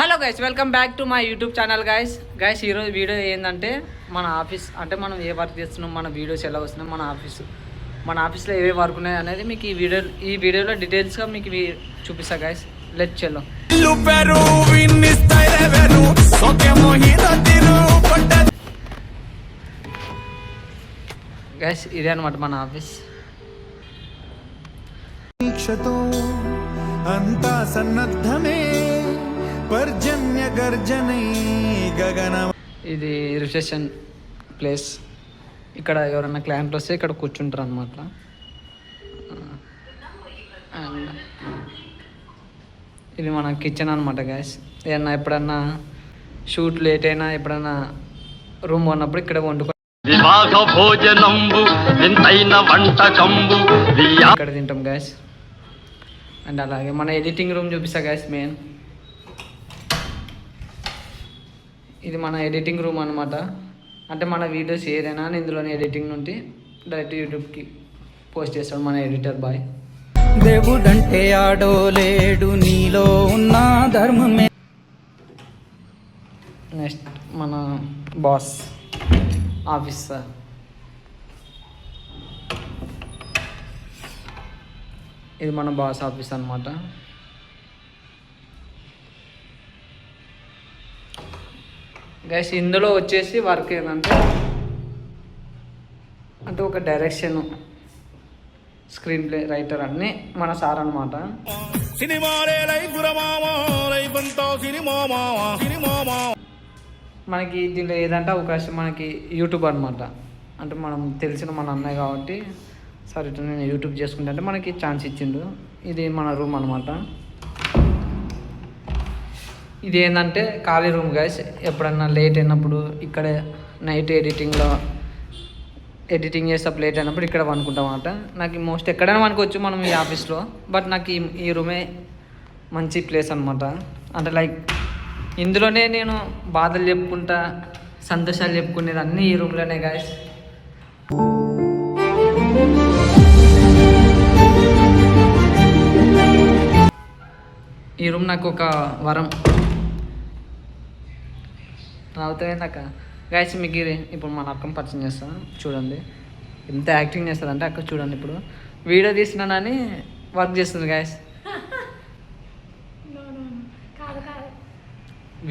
Hello guys, welcome back to my YouTube channel guys ఈరోజు video ఏంటంటే మన office అంటే మనం ఏ వర్క్ చేస్తున్నాం, మన వీడియోస్ ఎలా వస్తున్నాం, మన ఆఫీస్లో ఏవే వర్క్ ఉన్నాయి అనేది మీకు ఈ వీడియోలో డీటెయిల్స్గా మీకు చూపిస్తా గైస్. లెట్ చెల్లో గైస్, ఇదే అనమాట మన ఆఫీస్. అంతా సన్నద్ధమే పర్జన్య గర్జనై గగన. ఇది రిసెప్షన్ ప్లేస్. ఇక్కడ ఎవరైనా క్లయింట్లు వస్తే ఇక్కడ కూర్చుంటారు అనమాట. అండ్ ఇది మన కిచెన్ అనమాట గైస్. ఏదన్నా ఎప్పుడన్నా షూట్ లేట్ అయినా ఎప్పుడన్నా రూమ్ ఉన్నప్పుడు ఇక్కడ వండుకో ఇక్కడ తింటాం గైస్. అండ్ అలాగే మన ఎడిటింగ్ రూమ్ చూపిస్తా గైస్. మెయిన్ ఇది మన ఎడిటింగ్ రూమ్ అనమాట. అంటే మన వీడియోస్ ఏదైనా ఇందులోనే ఎడిటింగ్ నుండి డైరెక్ట్ యూట్యూబ్కి పోస్ట్ చేస్తాడు మన ఎడిటర్ బాయ్. దేవుడంటే ఆడో లేడు, నీలో ఉన్న ధర్మమే. నెక్స్ట్ మన బాస్ ఆఫీస్. ఇది మన బాస్ ఆఫీస్ అనమాట. గైస్, ఇందులో వచ్చేసి వర్క్ ఏంటంటే ఒక డైరెక్షన్, స్క్రీన్ ప్లే రైటర్ అన్నీ మన సార్ అనమాట. మనకి దీంట్లో ఏదంటే అవకాశం మనకి యూట్యూబ్ అనమాట. అంటే మనం తెలిసిన మన అన్నయ్య కాబట్టి సార్ ఇట్లా నేను యూట్యూబ్ చేసుకుంటా అంటే మనకి ఛాన్స్ ఇచ్చిండు. ఇది మన రూమ్ అనమాట. ఇది ఏంటంటే ఖాళీ రూమ్ గైస్. ఎప్పుడన్నా లేట్ అయినప్పుడు ఇక్కడే నైట్ ఎడిటింగ్ చేసేటప్పుడు లేట్ అయినప్పుడు ఇక్కడ అనుకుంటాం అన్నమాట. నాకు మోస్ట్ ఎక్కడైనా అనుకోవచ్చు మనం ఈ ఆఫీస్లో, బట్ నాకు ఈ రూమే మంచి ప్లేస్ అనమాట. అంటే లైక్ ఇందులోనే నేను బాధలు చెప్పుకుంటా, సంతోషాలు చెప్పుకునేది అన్నీ ఈ రూమ్లోనే గైస్. ఈ రూమ్ నాకు ఒక వరం. అవుతాయిందాక గైస్, మీకు ఇప్పుడు మన అక్కని పరిచయం చేస్తాను. చూడండి ఎంత యాక్టింగ్ చేస్తుందంటే అక్క. చూడండి, ఇప్పుడు వీడియో తీస్తున్నానని వర్క్ చేస్తుంది గైస్.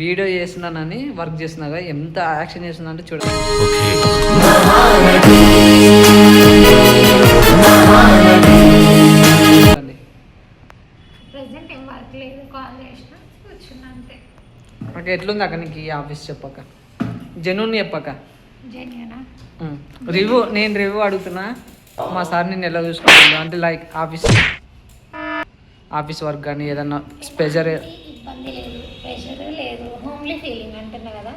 వీడియో చేస్తున్నానని వర్క్ చేస్తున్నా, ఎంత యాక్షన్ చేస్తుందంటే చూడండి. ఓకే, ఎట్లుంది అక్క నీకు ఈ ఆఫీస్? చెప్పక జెన్యూన్ చెప్పక. నేను రివ్యూ అడుగుతున్నా. మా సార్ నేను ఎలా చూసుకుంటున్నా అంటే లైక్ ఆఫీస్ వర్క్ కానీ ఏదన్నా స్పెషల్ ఇబ్బంది లేదు, ప్రెషర్ లేదు, హోమ్లీ ఫీలింగ్ అంటున్నా కదా.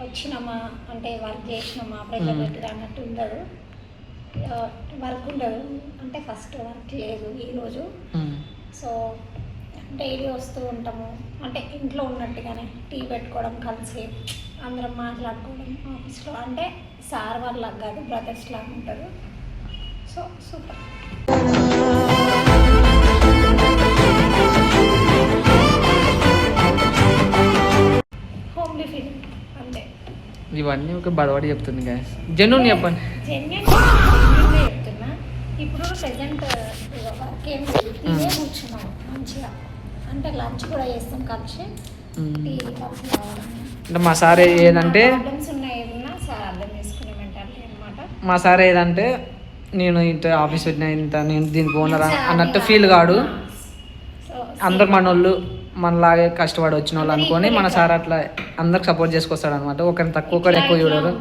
వచ్చినామా అంటే వర్క్ చేసినామా ప్రెషర్ పెట్టిరా అన్నట్టు ఉండదు. వర్క్ ఉండదు అంటే ఫస్ట్ వర్క్ లేదు ఈరోజు. సో డైలీ వస్తూ ఉంటాము, అంటే ఇంట్లో ఉన్నట్టుగానే టీ పెట్టుకోవడం, కలిసి అందరం మాట్లాడుకోవడం ఆఫీస్లో. అంటే సార్ వాళ్ళకి కాదు, బ్రదర్స్ లాగా ఉంటారు. So super. హోమ్లీ ఫీలింగ్ అంతే. ఇవన్నీ ఒక బడవాడి చెప్తుంది గాయస్. జెన్యూన్ చెప్పండి. జెన్యూన్గా చెప్తున్నా. ఇప్పుడు ప్రెజెంట్ వర్క్ ఏం ఇదే కూర్చున్నాం మంచిగా. అంటే లంచ్ కూడా చేస్తాం కలిసి, టీ కలిసి రావడం. అంటే మా సార్ ఏదంటే ప్రాబ్లమ్స్ ఉన్నాయి, ఏదన్నా సార్ అర్థం చేసుకునే మెంటాలిటీ అనమాట. మా సార్ ఏదంటే నేను ఇంత ఆఫీస్ పెట్టినా, ఇంత నేను దీనికి ఓనరా అన్నట్టు ఫీల్ కాడు. అందరు మనోళ్ళు మనలాగే కష్టపడి వచ్చిన వాళ్ళు అనుకొని మన సార్ అట్లా అందరికి సపోర్ట్ చేసుకొస్తాడు అనమాట. ఒకరిని తక్కువ ఒకరు ఎక్కువ చూడరు.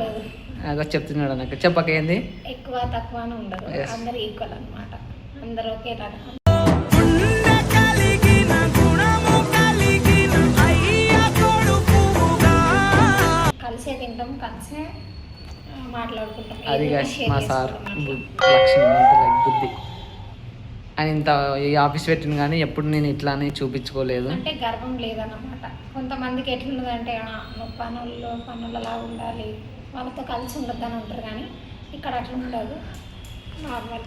చెప్తున్నాడు నాకు. చెప్పక ఏంది ఎక్కువ తక్కువ ఉండదు, అందరు ఈక్వల్ అనమాట. అందరూ ఒకేలాగా కలిసే తింటాం, కలిసే మాట్లాడుకుంటాం. అది మా సార్ లక్ష్యం బుద్ధి. అని ఇంత ఈ ఆఫీస్ పెట్టిన కానీ ఎప్పుడు నేను ఇట్లానే చూపించుకోలేదు. అంటే గర్వం లేదన్నమాట. కొంతమందికి ఎట్లున్నదంటే నువ్వు పనులలా ఉండాలి, వాళ్ళతో కలిసి ఉండొద్దని ఉంటారు. కానీ ఇక్కడ అట్లా ఉండదు, నార్మల్.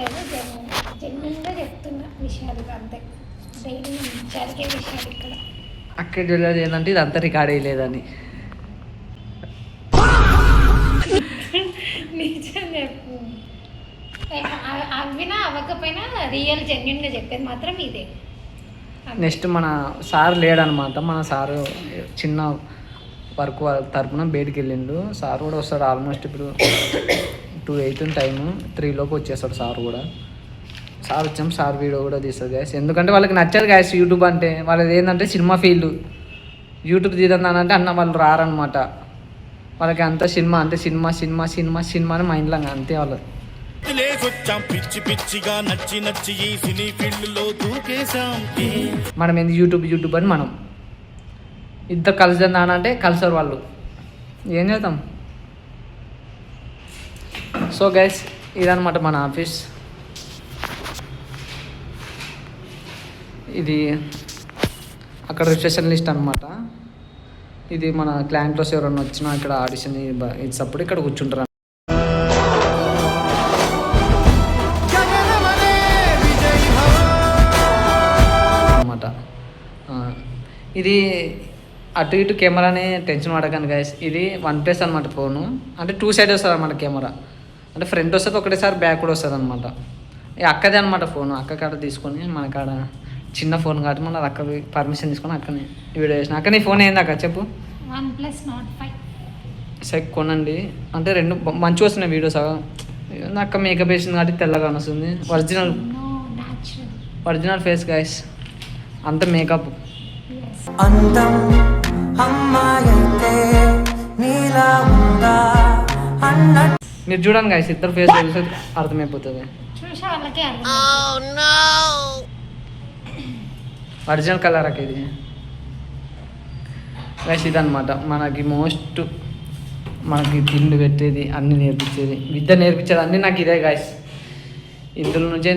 చెప్పట్లేదు, జెన్యున్గా చెప్తున్న విషయాలు అంతే. డైలీ జరిగే విషయాలు ఇక్కడ. అక్కడ తెలియదు ఏంటంటే ఇది అంతా రికార్డ్ అయ్యలేదని. నిజం చెప్పు, అవినా అవ్వకపోయినా రియల్ జెన్యున్గా చెప్పేది మాత్రం ఇదే. నెక్స్ట్ మన సార్ లేడనమాట. మన సారు చిన్న వర్క్ తరపున బయటికి వెళ్ళిండు. సార్ కూడా వస్తాడు ఆల్మోస్ట్ ఇప్పుడు 2 అవుతుంది టైము, 3 లోపు వచ్చేస్తాడు సార్ కూడా. సార్ వచ్చాం, సార్ వీడియో కూడా తీస్తుంది గ్యాస్. ఎందుకంటే వాళ్ళకి నచ్చదు గ్యాస్ యూట్యూబ్ అంటే. వాళ్ళది ఏంటంటే సినిమా ఫీల్డ్. యూట్యూబ్ తీద్దానంటే అన్న వాళ్ళు రారనమాట. వాళ్ళకి అంత సినిమా అంటే సినిమా సినిమా సినిమా సినిమా అని మైండ్లో అంతే వాళ్ళు. పిచ్చి పిచ్చిగా నచ్చి నచ్చి ఈ సినీ ఫీల్డ్ లో దూకేశాం. మనం ఏంది యూట్యూబ్ అని మనం ఇద్దరు కలిసి అంటే కలిసారు వాళ్ళు. ఏం చేద్దాం. సో గైస్ ఇదనమాట మన ఆఫీస్. ఇది అక్కడ రిసెప్షన్ లిస్ట్ అనమాట. ఇది మన క్లయింట్స్ ఎవరైనా వచ్చినా ఇక్కడ ఆడిషన్ ఇచ్చినప్పుడు ఇక్కడ కూర్చుంటారు అనమాట. ఇది అటు ఇటు కెమెరాని టెన్షన్ పడకండి గైస్. ఇది OnePlus అనమాట ఫోను. అంటే 2 సైడ్ వస్తుంది అనమాట కెమెరా. అంటే ఫ్రంట్ వస్తుంది ఒకటేసారి, బ్యాక్ కూడా వస్తుంది అనమాట. అక్కదే అనమాట ఫోను. అక్క కాడ తీసుకొని మన కాడ చిన్న ఫోన్ కాబట్టి మన అక్క పర్మిషన్ తీసుకొని అక్కనే వీడియో చేసిన. అక్క నీ ఫోన్ ఏంది అక్క చెప్పు. OnePlus Nord 5 సరే కొనండి. అంటే 2 మంచిగా వస్తున్నాయి వీడియోస్. అక్క మేకప్ వేసింది కాబట్టి తెల్లగా వస్తుంది. ఒరిజినల్ ఫేస్ గైస్, అంత మేకప్. అందం అమ్మాయైతే నీలా ఉందా అన్న మీరు చూడండి గైస్, ఇద్దరు ఫేస్ తెలిసి అర్థమైపోతుంది. చూసే వాళ్ళకే ఒరిజినల్ కలర్ అక్క ఇది గైస్. ఇదనమాట మనకి మనకి తిండి పెట్టేది, అన్నీ నేర్పించేది, విద్య నేర్పించేది అన్నీ నాకు ఇదే గైస్. ఇందులో నుంచే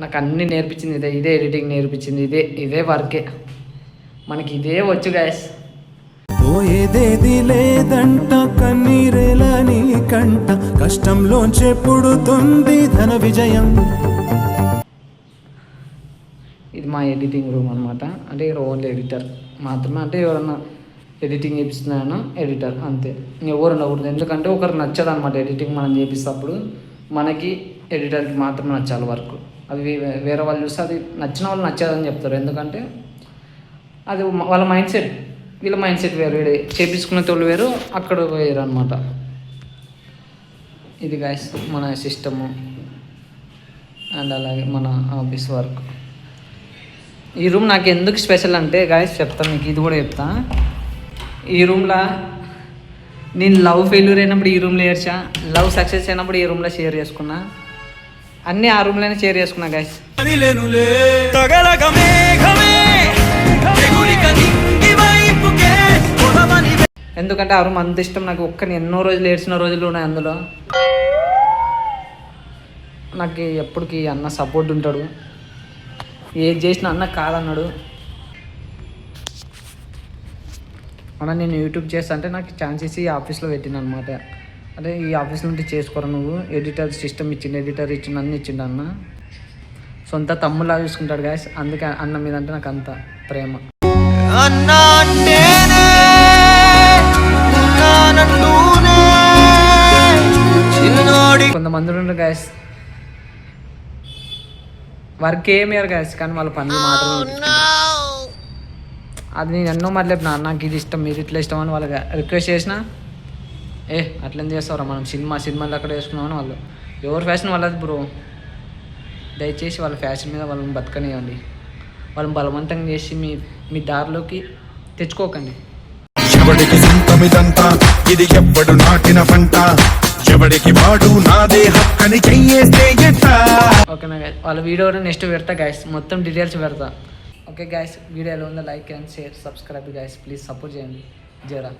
నాకు అన్నీ నేర్పించింది ఇదే ఎడిటింగ్ నేర్పించింది ఇదే వర్కే. మనకి ఇదే వచ్చు గైస్. పోయేదేది లేదంట, కన్నీరేలా నీ కంట, కష్టంలోంచే పుడుతుంది ధన విజయం. ఇది మా ఎడిటింగ్ రూమ్ అనమాట. అంటే ఇక్కడ ఓన్లీ ఎడిటర్ మాత్రమే. అంటే ఎవరన్నా ఎడిటింగ్ చేపిస్తున్నాను ఎడిటర్ అంతే, ఎవరు ఉండకూడదు. ఎందుకంటే ఒకరు నచ్చదు అనమాట ఎడిటింగ్ మనం చేపిస్తప్పుడు. మనకి ఎడిటర్కి మాత్రమే నచ్చాలి వర్క్. అది వేరే వాళ్ళు చూస్తే అది నచ్చిన వాళ్ళు నచ్చదని చెప్తారు. ఎందుకంటే అది వాళ్ళ మైండ్ సెట్, వీళ్ళ మైండ్ సెట్ వేరు. చేపించుకునే తోళ్ళు వేరు, అక్కడ వేరు అనమాట. ఇది గైస్ మన సిస్టము అండ్ అలాగే మన ఆఫీస్ వర్క్. ఈ రూమ్ నాకు ఎందుకు స్పెషల్ అంటే గైస్ చెప్తాను మీకు, ఇది కూడా చెప్తా. ఈ రూమ్లో నేను లవ్ ఫెయిల్యూర్ అయినప్పుడు ఈ రూమ్లో ఏడ్చా, లవ్ సక్సెస్ అయినప్పుడు ఈ రూమ్లో షేర్ చేసుకున్నా, అన్నీ ఆ రూమ్లోనే షేర్ చేసుకున్నా గైస్. ఎందుకంటే ఆ రూమ్ అంత ఇష్టం నాకు. ఎన్నో రోజులు ఏడ్చిన రోజులు ఉన్నాయి అందులో. నాకు ఎప్పటికీ అన్న సపోర్ట్ ఉంటాడు, ఏది చేసినా అన్న కాదన్నాడు. అన్న నేను యూట్యూబ్ చేస్తా అంటే నాకు ఛాన్స్ ఇచ్చి ఈ ఆఫీస్లో పెట్టింది అనమాట. అంటే ఈ ఆఫీస్ నుండి చేసుకోరా నువ్వు, ఎడిటర్ సిస్టమ్ ఇచ్చిండు, ఎడిటర్ ఇచ్చిండు, అన్నీ ఇచ్చిండు అన్న. సొంత తమ్ములా చూసుకుంటాడు గాయస్. అందుకే అన్న మీద అంటే నాకు అంత ప్రేమ. కొంతమంది ఉండే గాయస్ వర్క్ ఏమయ్యారు గాయస్, కానీ వాళ్ళ పనులు మాత్రం. అది నేను ఎన్నో మరలేపిన, నాకు ఇది ఇష్టం మీరు ఇట్లా ఇష్టం అని వాళ్ళకి రిక్వెస్ట్ చేసిన. అట్లా ఏం చేస్తారా మనం సినిమాలు అక్కడ వేసుకున్నామని వాళ్ళు. ఎవరు ఫ్యాషన్ వాళ్ళది బ్రో. దయచేసి వాళ్ళ ఫ్యాషన్ మీద వాళ్ళని బతకనివ్వండి. వాళ్ళని బలవంతంగా చేసి మీ దారిలోకి తెచ్చుకోకండి. ఎవడికి సొంతమిదంతా, ఇది ఎవ్వడు నాటిన పంట, ఎవడికి వాడు నాదే హక్కని చెయ్యేస్తే ఎట్టా. ఓకేనా గైస్, వాళ్ళ వీడియో నెక్స్ట్ పెడతా గైస్, మొత్తం డీటెయిల్స్ పెడతా. ఓకే గైస్, వీడియో ఎలా ఉందో like and share subscribe guys, please support చేయండి జరా.